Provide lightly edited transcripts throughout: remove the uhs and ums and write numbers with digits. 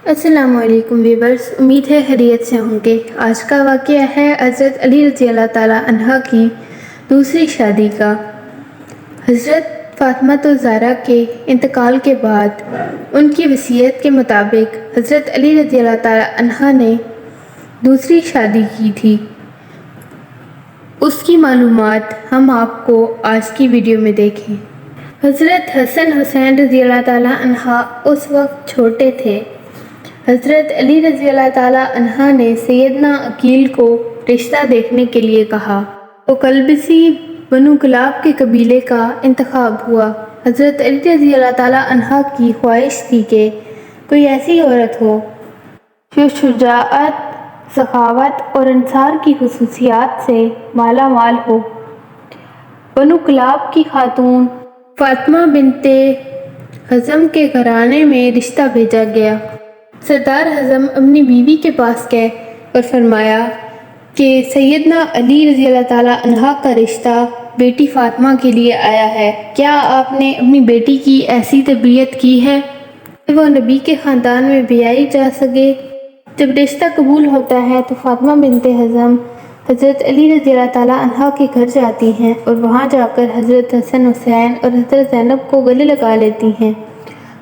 السلام علیکم ویورز، امید ہے خیریت سے ہوں گے۔ آج کا واقعہ ہے حضرت علی رضی اللہ تعالیٰ عنہ کی دوسری شادی کا۔ حضرت فاطمہ الزہرا کے انتقال کے بعد ان کی وصیت کے مطابق حضرت علی رضی اللہ تعالیٰ عنہ نے دوسری شادی کی تھی۔ اس کی معلومات ہم آپ کو آج کی ویڈیو میں دیکھیں۔ حضرت حسن حسین رضی اللہ تعالیٰ عنہ اس وقت چھوٹے تھے۔ حضرت علی رضی اللہ تعالیٰ عنہ نے سیدنا عقیل کو رشتہ دیکھنے کے لیے کہا تو قلبسی بنو کلاب کے قبیلے کا انتخاب ہوا۔ حضرت علی رضی اللہ تعالیٰ عنہ کی خواہش تھی کہ کوئی ایسی عورت ہو جو شجاعت، سخاوت اور انصار کی خصوصیات سے مالا مال ہو۔ بنو کلاب کی خاتون فاطمہ بنت حزم کے گھرانے میں رشتہ بھیجا گیا۔ سردار حزم اپنی بیوی کے پاس گئے اور فرمایا کہ سیدنا علی رضی اللہ تعالیٰ عنہ کا رشتہ بیٹی فاطمہ کے لیے آیا ہے۔ کیا آپ نے اپنی بیٹی کی ایسی تربیت کی ہے کہ وہ نبی کے خاندان میں بیائی جا سکے؟ جب رشتہ قبول ہوتا ہے تو فاطمہ بنت حزم حضرت علی رضی اللہ تعالیٰ عنہ کے گھر جاتی ہیں اور وہاں جا کر حضرت حسن حسین اور حضرت زینب کو گلے لگا لیتی ہیں،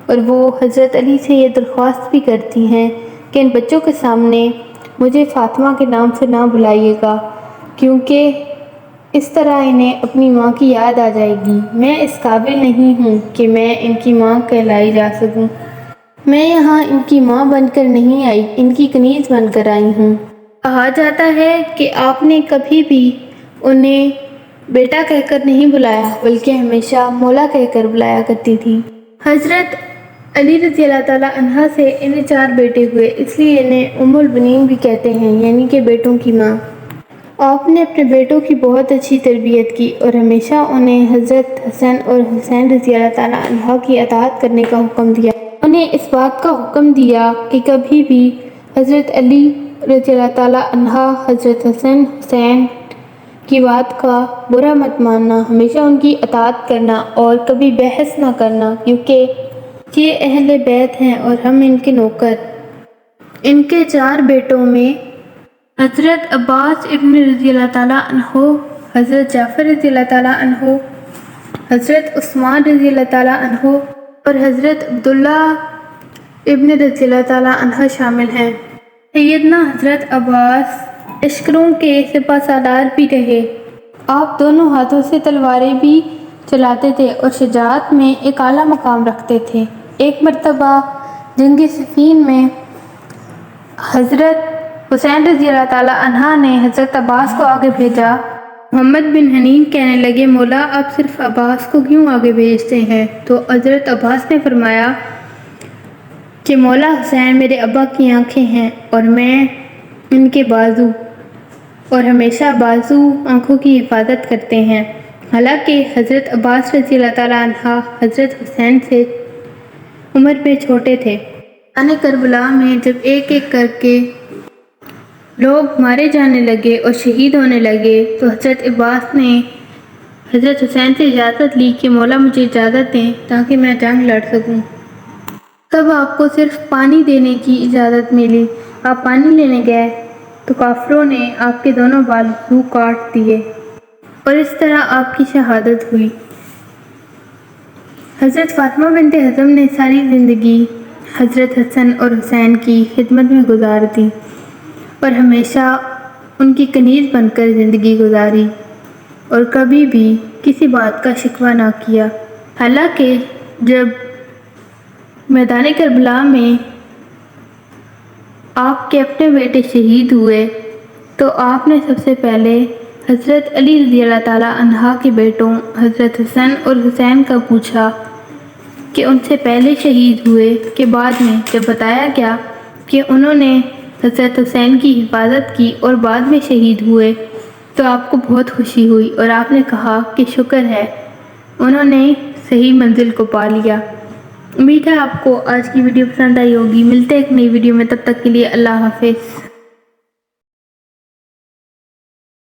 اور وہ حضرت علی سے یہ درخواست بھی کرتی ہیں کہ ان بچوں کے سامنے مجھے فاطمہ کے نام سے نہ بلائیے گا، کیونکہ اس طرح انہیں اپنی ماں کی یاد آ جائے گی۔ میں اس قابل نہیں ہوں کہ میں ان کی ماں کہلائی جا سکوں۔ میں یہاں ان کی ماں بن کر نہیں آئی، ان کی کنیز بن کر آئی ہوں۔ کہا جاتا ہے کہ آپ نے کبھی بھی انہیں بیٹا کہہ کر نہیں بلایا، بلکہ ہمیشہ مولا کہہ کر بلایا کرتی تھی۔ حضرت علی رضی اللہ تعالیٰ عنہ سے انہیں 4 بیٹے ہوئے، اس لیے انہیں ام البنین بھی کہتے ہیں، یعنی کہ بیٹوں کی ماں۔ آپ نے اپنے بیٹوں کی بہت اچھی تربیت کی اور ہمیشہ انہیں حضرت حسن اور حسین رضی اللہ تعالیٰ عنہ کی اطاعت کرنے کا حکم دیا۔ انہیں اس بات کا حکم دیا کہ کبھی بھی حضرت علی رضی اللہ تعالیٰ عنہ حضرت حسن حسین کی بات کا برا مت ماننا، ہمیشہ ان کی اطاعت کرنا اور کبھی بحث نہ کرنا، کیونکہ یہ اہل بیت ہیں اور ہم ان کے نوکر۔ ان کے 4 بیٹوں میں حضرت عباس ابن رضی اللہ تعالیٰ عنہ، حضرت جعفر رضی اللہ تعالیٰ عنہ، حضرت عثمان رضی اللہ تعالیٰ عنہ اور حضرت عبداللہ ابن رضی اللہ تعالیٰ عنہ شامل ہیں۔ سیدنا حضرت عباس لشکروں کے سپہ سالار بھی رہے۔ آپ دونوں ہاتھوں سے تلواریں بھی چلاتے تھے اور شجاعت میں ایک اعلیٰ مقام رکھتے تھے۔ ایک مرتبہ جنگ صفین میں حضرت حسین رضی اللہ تعالیٰ عنہ نے حضرت عباس کو آگے بھیجا۔ محمد بن حنین کہنے لگے، مولا آپ صرف عباس کو کیوں آگے بھیجتے ہیں؟ تو حضرت عباس نے فرمایا کہ مولا حسین میرے ابا کی آنکھیں ہیں اور میں ان کے بازو، اور ہمیشہ بازو آنکھوں کی حفاظت کرتے ہیں۔ حالانکہ حضرت عباس رضی اللہ تعالیٰ عنہ حضرت حسین سے عمر میں چھوٹے تھے۔ میدان کربلا میں جب ایک ایک کر کے لوگ مارے جانے لگے اور شہید ہونے لگے تو حضرت عباس نے حضرت حسین سے اجازت لی کہ مولا مجھے اجازت دیں تاکہ میں جنگ لڑ سکوں۔ تب آپ کو صرف پانی دینے کی اجازت ملی۔ آپ پانی لینے گئے تو کافروں نے آپ کے دونوں بازو کاٹ دیے اور اس طرح آپ کی شہادت ہوئی۔ حضرت فاطمہ بنت حزم نے ساری زندگی حضرت حسن اور حسین کی خدمت میں گزار دی اور ہمیشہ ان کی کنیز بن کر زندگی گزاری اور کبھی بھی کسی بات کا شکوہ نہ کیا۔ حالانکہ جب میدان کربلا میں آپ کے اپنے بیٹے شہید ہوئے تو آپ نے سب سے پہلے حضرت علی رضی اللہ تعالیٰ عنہ کے بیٹوں حضرت حسن اور حسین کا پوچھا کہ ان سے پہلے شہید ہوئے کہ بعد میں جب بتایا گیا کہ انہوں نے حضرت حسین کی حفاظت کی اور بعد میں شہید ہوئے تو آپ کو بہت خوشی ہوئی اور آپ نے کہا کہ شکر ہے انہوں نے صحیح منزل کو پا لیا۔ امید ہے آپ کو آج کی ویڈیو پسند آئی ہوگی۔ ملتے ہیں ایک نئی ویڈیو میں، تب تک کے لیے اللہ حافظ۔